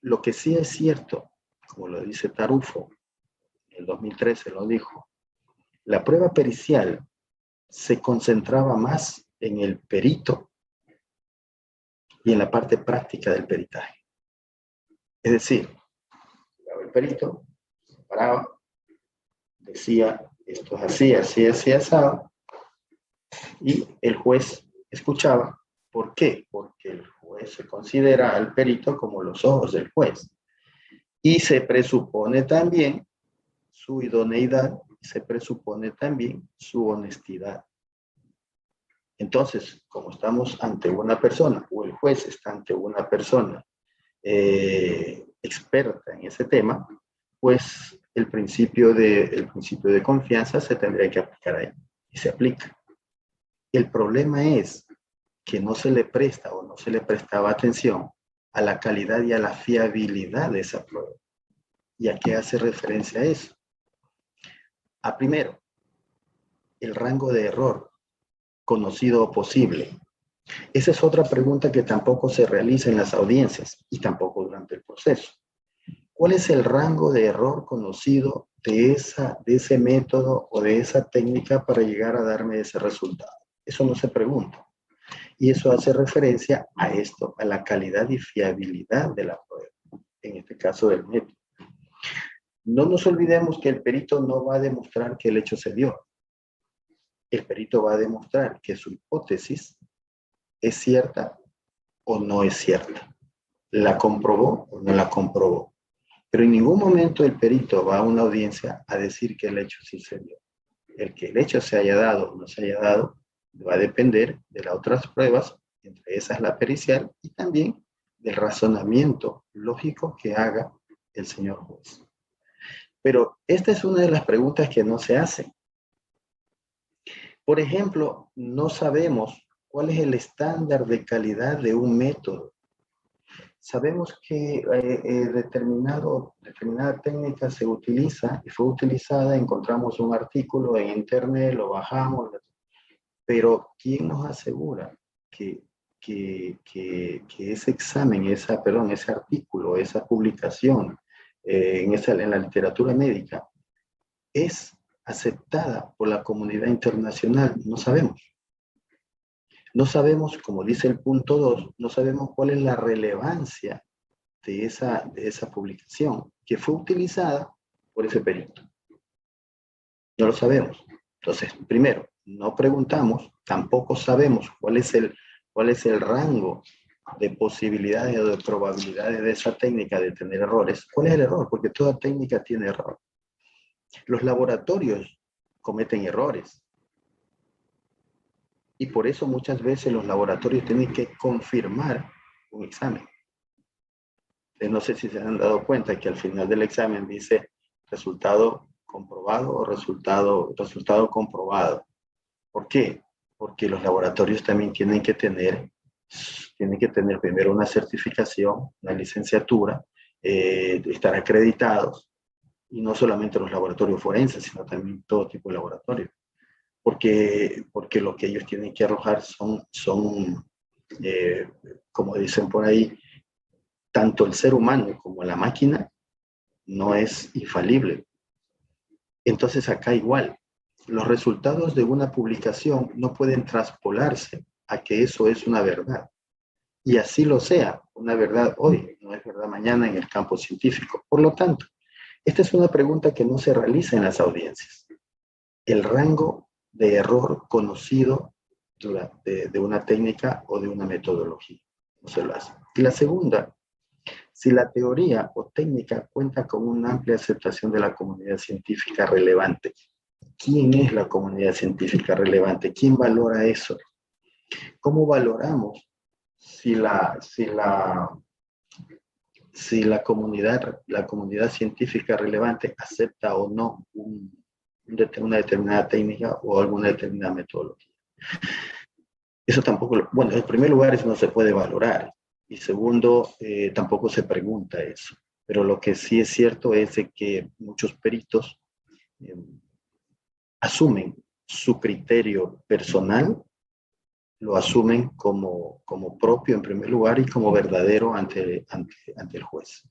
Speaker 1: lo que sí es cierto, como lo dice Tarufo, en el 2013 lo dijo, la prueba pericial se concentraba más en el perito y en la parte práctica del peritaje. Es decir, llegaba el perito, se paraba, decía, esto es así, así, así, asado, y el juez escuchaba. ¿Por qué? Porque el juez se considera al perito como los ojos del juez. Y se presupone también su idoneidad, se presupone también su honestidad. Entonces, como estamos ante una persona, o el juez está ante una persona experta en ese tema, pues el principio de confianza se tendría que aplicar ahí, y se aplica. El problema es que no se le presta o no se le prestaba atención a la calidad y a la fiabilidad de esa prueba. ¿Y a qué hace referencia eso? A primero, el rango de error conocido o posible. Esa es otra pregunta que tampoco se realiza en las audiencias y tampoco durante el proceso. ¿Cuál es el rango de error conocido de ese método o de esa técnica para llegar a darme ese resultado? Eso no se pregunta. Y eso hace referencia a esto, a la calidad y fiabilidad de la prueba, en este caso del método. No nos olvidemos que el perito no va a demostrar que el hecho se dio. El perito va a demostrar que su hipótesis es cierta o no es cierta. ¿La comprobó o no la comprobó? Pero en ningún momento el perito va a una audiencia a decir que el hecho sí se dio. El que el hecho se haya dado o no se haya dado va a depender de las otras pruebas, entre esas la pericial, y también del razonamiento lógico que haga el señor juez. Pero esta es una de las preguntas que no se hacen. Por ejemplo, no sabemos cuál es el estándar de calidad de un método. Sabemos que determinada técnica se utiliza y fue utilizada, encontramos un artículo en internet, lo bajamos, pero ¿quién nos asegura que ese examen, ese artículo, esa publicación en la literatura médica es aceptada por la comunidad internacional? No sabemos. No sabemos, como dice el punto 2, no sabemos cuál es la relevancia de esa publicación que fue utilizada por ese perito. No lo sabemos. Entonces, primero, no preguntamos, tampoco sabemos cuál es el rango de posibilidades o de probabilidades de esa técnica de tener errores. ¿Cuál es el error? Porque toda técnica tiene error. Los laboratorios cometen errores. Y por eso muchas veces los laboratorios tienen que confirmar un examen. No sé si se han dado cuenta que al final del examen dice resultado comprobado o resultado comprobado. ¿Por qué? Porque los laboratorios también tienen que tener primero una certificación, una licenciatura, estar acreditados, y no solamente los laboratorios forenses, sino también todo tipo de laboratorios. Porque lo que ellos tienen que arrojar son como dicen por ahí, tanto el ser humano como la máquina no es infalible. Entonces acá igual, los resultados de una publicación no pueden traspolarse a que eso es una verdad. Y así lo sea, una verdad hoy, no es verdad mañana en el campo científico. Por lo tanto, esta es una pregunta que no se realiza en las audiencias. El rango de error conocido de una técnica o de una metodología. No se lo hace. Y la segunda, si la teoría o técnica cuenta con una amplia aceptación de la comunidad científica relevante. ¿Quién es la comunidad científica relevante? ¿Quién valora eso? ¿Cómo valoramos si la si la comunidad científica relevante acepta o no una determinada técnica o alguna determinada metodología. Eso tampoco, bueno, en primer lugar eso no se puede valorar, y segundo, tampoco se pregunta eso. Pero lo que sí es cierto es de que muchos peritos asumen su criterio personal, lo asumen como propio en primer lugar y como verdadero ante el juez.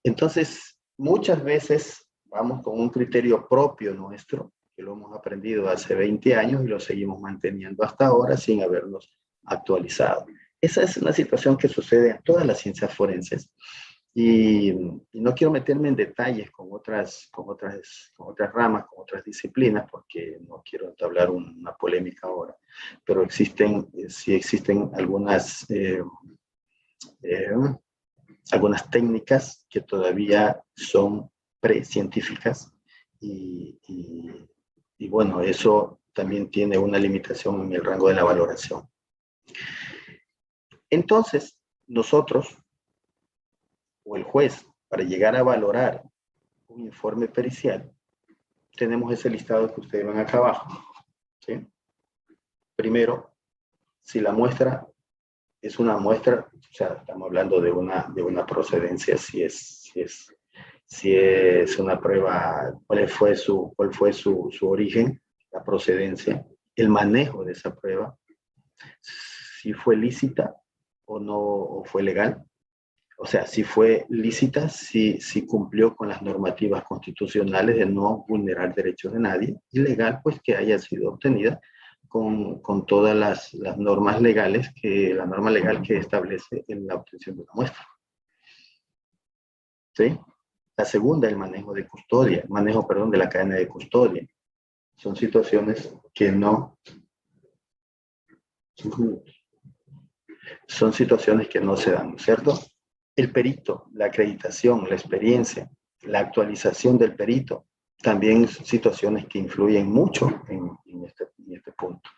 Speaker 1: Entonces, muchas veces vamos con un criterio propio nuestro, que lo hemos aprendido hace 20 años y lo seguimos manteniendo hasta ahora sin habernos actualizado. Esa es una situación que sucede en todas las ciencias forenses. Y no quiero meterme en detalles con otras ramas, con otras disciplinas, porque no quiero entablar una polémica ahora, pero sí existen algunas técnicas que todavía son precientíficas y bueno, eso también tiene una limitación en el rango de la valoración. Entonces, nosotros o el juez, para llegar a valorar un informe pericial, tenemos ese listado que ustedes ven acá abajo, ¿sí? Primero, si la muestra es una muestra, o sea, estamos hablando de una procedencia, si es una prueba, cuál fue su origen, la procedencia, el manejo de esa prueba, si fue lícita o no, o fue legal. O sea, si fue lícita, si cumplió con las normativas constitucionales de no vulnerar derechos de nadie, y legal, pues que haya sido obtenida con todas las normas legales, la norma legal que establece en la obtención de una muestra. ¿Sí? La segunda, el manejo de custodia, de la cadena de custodia. Son situaciones que no se dan, ¿cierto? El perito, la acreditación, la experiencia, la actualización del perito, también son situaciones que influyen mucho en este punto.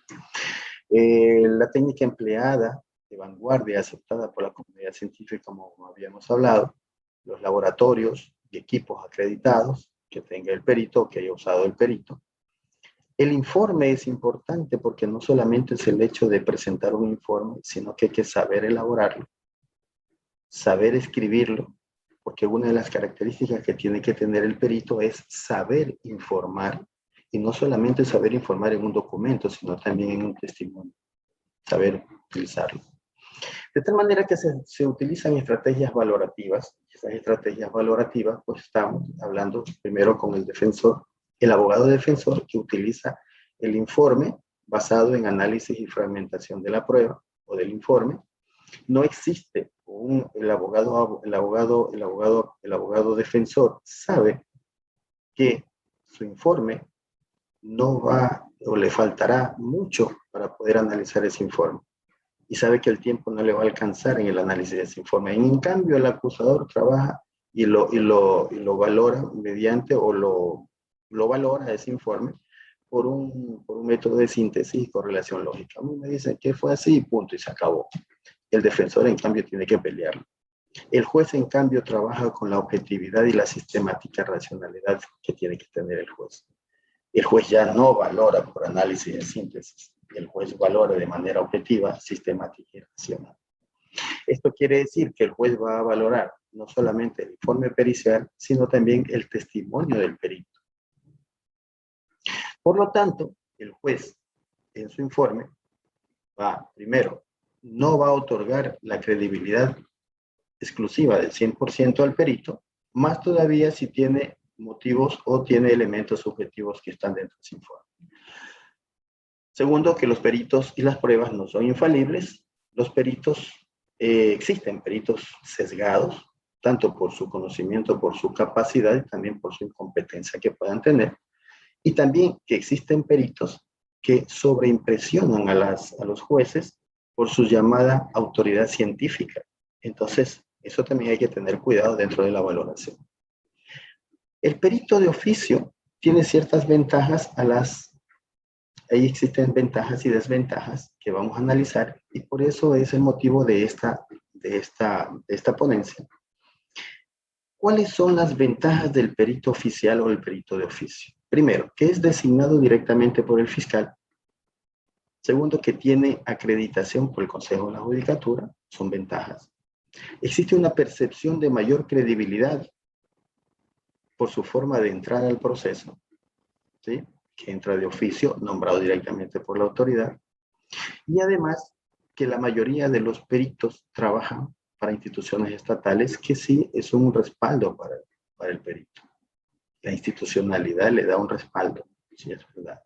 Speaker 1: La técnica empleada de vanguardia aceptada por la comunidad científica, como habíamos hablado, los laboratorios y equipos acreditados que tenga el perito o que haya usado el perito. El informe es importante porque no solamente es el hecho de presentar un informe, sino que hay que saber elaborarlo, saber escribirlo, porque una de las características que tiene que tener el perito es saber informar, y no solamente saber informar en un documento, sino también en un testimonio, saber utilizarlo. De tal manera que se utilizan estrategias valorativas. Esas estrategias valorativas, pues estamos hablando primero con el defensor, el abogado defensor, que utiliza el informe basado en análisis y fragmentación de la prueba o del informe. No existe el abogado defensor sabe que su informe no va o le faltará mucho para poder analizar ese informe, y sabe que el tiempo no le va a alcanzar en el análisis de ese informe. En cambio, el acusador trabaja y lo valora mediante, o lo valora ese informe por un método de síntesis y correlación lógica. A mí me dicen que fue así, punto, y se acabó. El defensor, en cambio, tiene que pelearlo. El juez, en cambio, trabaja con la objetividad y la sistemática racionalidad que tiene que tener el juez. El juez ya no valora por análisis de síntesis. El juez valora de manera objetiva, sistemática y racional. Esto quiere decir que el juez va a valorar no solamente el informe pericial, sino también el testimonio del perito. Por lo tanto, el juez, en su informe, primero, no va a otorgar la credibilidad exclusiva del 100% al perito, más todavía si tiene motivos o tiene elementos subjetivos que están dentro de ese informe. Segundo, que los peritos y las pruebas no son infalibles. Los peritos, existen peritos sesgados, tanto por su conocimiento, por su capacidad y también por su incompetencia que puedan tener. Y también que existen peritos que sobreimpresionan a los jueces por su llamada autoridad científica. Entonces, eso también hay que tener cuidado dentro de la valoración. El perito de oficio tiene ciertas ventajas ahí existen ventajas y desventajas que vamos a analizar, y por eso es el motivo de esta ponencia, ¿Cuáles son las ventajas del perito oficial o el perito de oficio? Primero, que es designado directamente por el fiscal. Segundo, que tiene acreditación por el Consejo de la Judicatura. Son ventajas. Existe una percepción de mayor credibilidad por su forma de entrar al proceso, ¿sí? Que entra de oficio, nombrado directamente por la autoridad. Y además, que la mayoría de los peritos trabajan para instituciones estatales, que sí es un respaldo para el perito. La institucionalidad le da un respaldo, sí es verdad.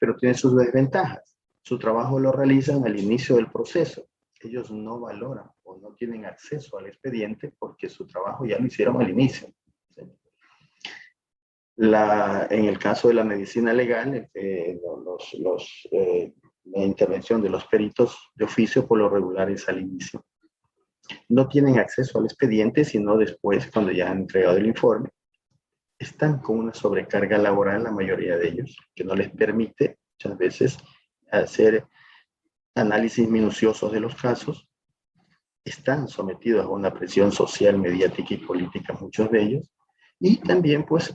Speaker 1: Pero tiene sus desventajas. Su trabajo lo realizan al inicio del proceso. Ellos no valoran o no tienen acceso al expediente porque su trabajo ya lo hicieron al inicio. ¿Sí? En el caso de la medicina legal, la intervención de los peritos de oficio por lo regular es al inicio. No tienen acceso al expediente, sino después, cuando ya han entregado el informe. Están con una sobrecarga laboral, la mayoría de ellos, que no les permite muchas veces hacer análisis minuciosos de los casos. Están sometidos a una presión social, mediática y política, muchos de ellos. Y también, pues,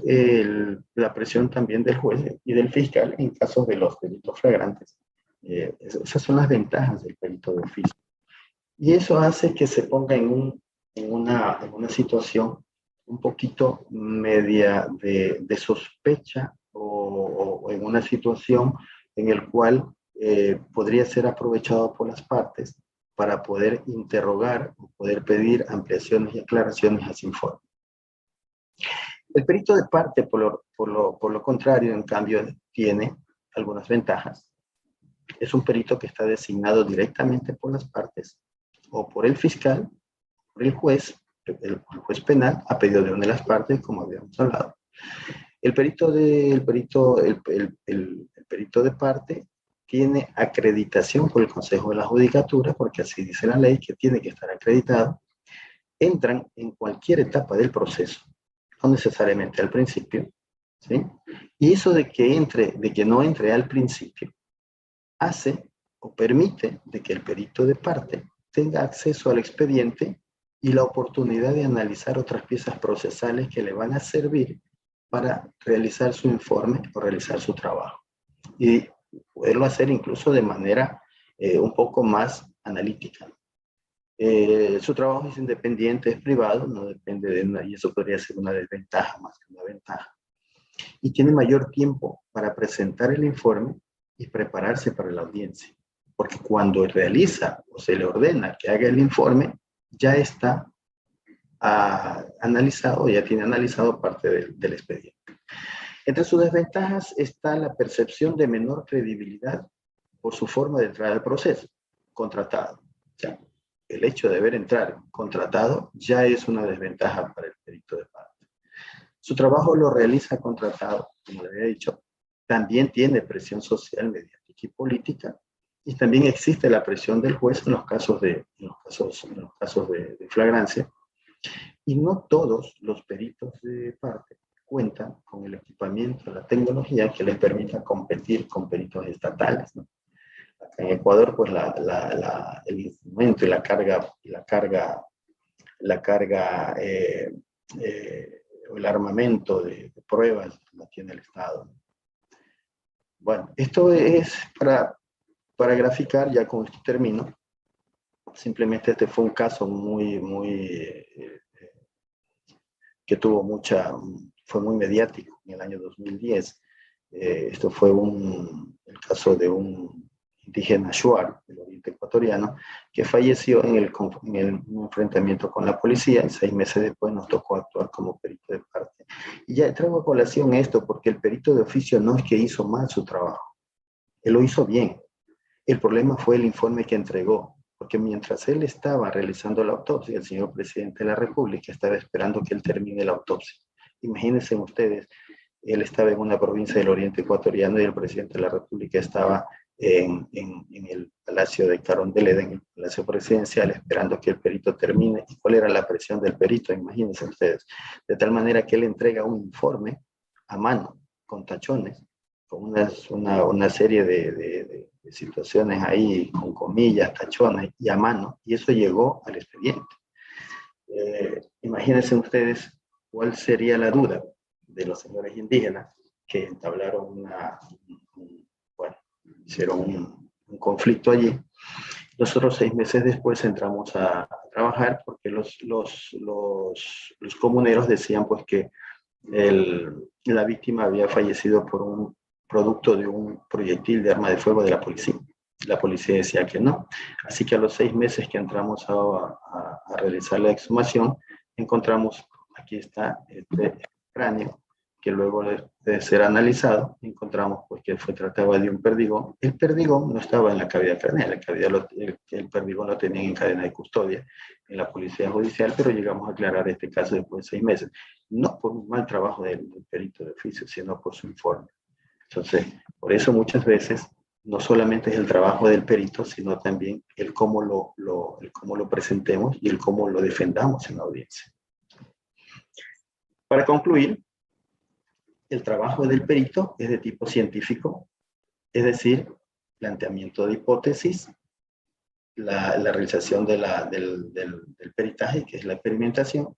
Speaker 1: la presión también del juez y del fiscal en casos de los delitos flagrantes. Esas son las ventajas del perito de oficio. Y eso hace que se ponga en una situación un poquito media de sospecha o en una situación en la cual podría ser aprovechado por las partes para poder interrogar o poder pedir ampliaciones y aclaraciones a ese informe. El perito de parte, por lo contrario, en cambio, tiene algunas ventajas. Es un perito que está designado directamente por las partes o por el fiscal, por el juez penal, a pedido de una de las partes, como habíamos hablado. El perito de parte tiene acreditación por el Consejo de la Judicatura, porque así dice la ley, que tiene que estar acreditado. Entran en cualquier etapa del proceso, no necesariamente al principio, ¿sí? Y eso de que no entre al principio, hace o permite de que el perito de parte tenga acceso al expediente y la oportunidad de analizar otras piezas procesales que le van a servir para realizar su informe o realizar su trabajo. Y poderlo hacer incluso de manera un poco más analítica. Su trabajo es independiente, es privado, no depende de una, y eso podría ser una desventaja más que una ventaja. Y tiene mayor tiempo para presentar el informe y prepararse para la audiencia. Porque cuando realiza o se le ordena que haga el informe, ya está analizado, ya tiene analizado parte del expediente. Entre sus desventajas está la percepción de menor credibilidad por su forma de entrar al proceso, contratado. O sea, el hecho de haber entrado contratado ya es una desventaja para el perito de parte. Su trabajo lo realiza contratado, como le había dicho. También tiene presión social, mediática y política. Y también existe la presión del juez en los casos de flagrancia. Y no todos los peritos de parte cuentan con el equipamiento, la tecnología que les permita competir con peritos estatales, ¿no? Acá en Ecuador, pues el instrumento y la carga, el armamento de pruebas la tiene el Estado. Bueno, esto es para graficar, ya con esto termino. Simplemente este fue un caso que fue muy mediático en el año 2010. Esto fue el caso de un indígena Shuar, del oriente ecuatoriano, que falleció en el enfrentamiento con la policía y 6 meses después nos tocó actuar como perito de parte. Y ya traigo a colación esto porque el perito de oficio no es que hizo mal su trabajo, él lo hizo bien. El problema fue el informe que entregó, porque mientras él estaba realizando la autopsia, el señor presidente de la República estaba esperando que él termine la autopsia. Imagínense ustedes, él estaba en una provincia del oriente ecuatoriano y el presidente de la República estaba en el Palacio de Carondelet, en el Palacio Presidencial, esperando que el perito termine. ¿Y cuál era la presión del perito? Imagínense ustedes. De tal manera que él entrega un informe a mano, con tachones, con una serie de situaciones ahí, con comillas, tachones, y a mano, y eso llegó al expediente. imagínense ustedes cuál sería la duda de los señores indígenas que entablaron bueno, hicieron un conflicto allí. Nosotros 6 meses después entramos a trabajar porque los comuneros decían pues que la víctima había fallecido por un producto de un proyectil de arma de fuego de la policía. La policía decía que no. Así que a los 6 meses que entramos a realizar la exhumación, encontramos, aquí está este cráneo, que luego de ser analizado, encontramos pues, que se trataba de un perdigón. El perdigón no estaba en la cavidad craneal, el perdigón lo tenían en cadena de custodia en la policía judicial, pero llegamos a aclarar este caso después de 6 meses. No por un mal trabajo del perito de oficio, sino por su informe. Entonces, por eso muchas veces no solamente es el trabajo del perito, sino también el cómo lo presentemos y el cómo lo defendamos en la audiencia. Para concluir, el trabajo del perito es de tipo científico, es decir, planteamiento de hipótesis, la realización del peritaje, que es la experimentación,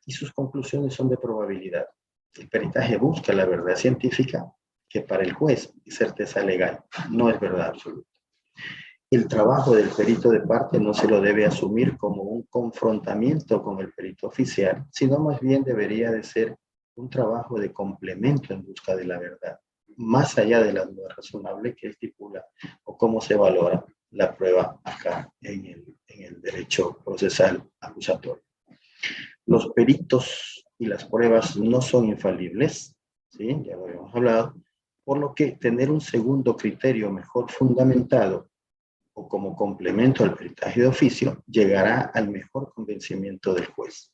Speaker 1: y sus conclusiones son de probabilidad. El peritaje busca la verdad científica, que para el juez es certeza legal, no es verdad absoluta. El trabajo del perito de parte no se lo debe asumir como un confrontamiento con el perito oficial, sino más bien debería de ser un trabajo de complemento en busca de la verdad, más allá de la duda razonable que estipula o cómo se valora la prueba acá en el derecho procesal acusatorio. Los peritos y las pruebas no son infalibles, ¿sí? Ya lo habíamos hablado, por lo que tener un segundo criterio mejor fundamentado o como complemento al peritaje de oficio llegará al mejor convencimiento del juez.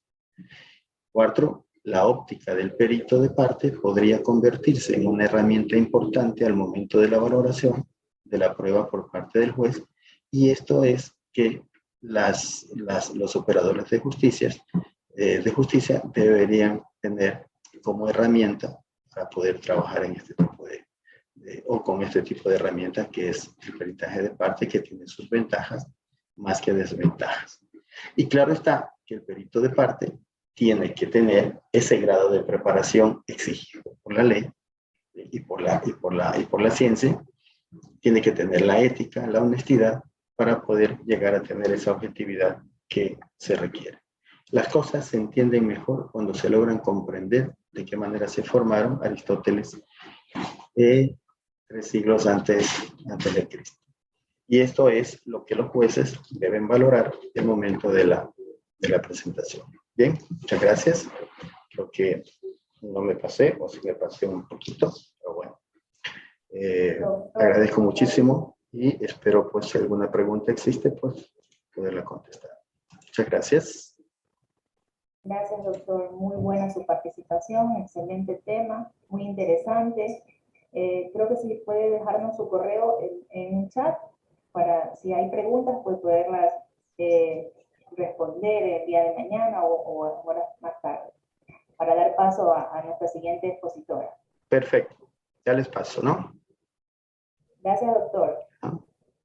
Speaker 1: 4. La óptica del perito de parte podría convertirse en una herramienta importante al momento de la valoración de la prueba por parte del juez, y esto es que los operadores de justicia deberían tener como herramienta para poder trabajar en este tipo o con este tipo de herramientas que es el peritaje de parte, que tiene sus ventajas más que desventajas. Y claro está que el perito de parte tiene que tener ese grado de preparación exigido por la ley y por la ciencia. Tiene que tener la ética, la honestidad para poder llegar a tener esa objetividad que se requiere. Las cosas se entienden mejor cuando se logran comprender de qué manera se formaron Aristóteles 3 siglos antes de Cristo. Y esto es lo que los jueces deben valorar en el momento de la presentación. Bien, muchas gracias. Creo que no me pasé, o si me pasé un poquito, pero bueno. Agradezco muchísimo y espero, pues, si alguna pregunta existe, pues, poderla contestar. Muchas gracias.
Speaker 2: Gracias, doctor. Muy buena su participación, excelente tema, muy interesante. Creo que si puede dejarnos su correo en un chat para, si hay preguntas, pues poderlas responder el día de mañana o horas más tarde, para dar paso a nuestra siguiente expositora.
Speaker 1: Perfecto. Ya les paso, ¿no?
Speaker 2: Gracias, doctor.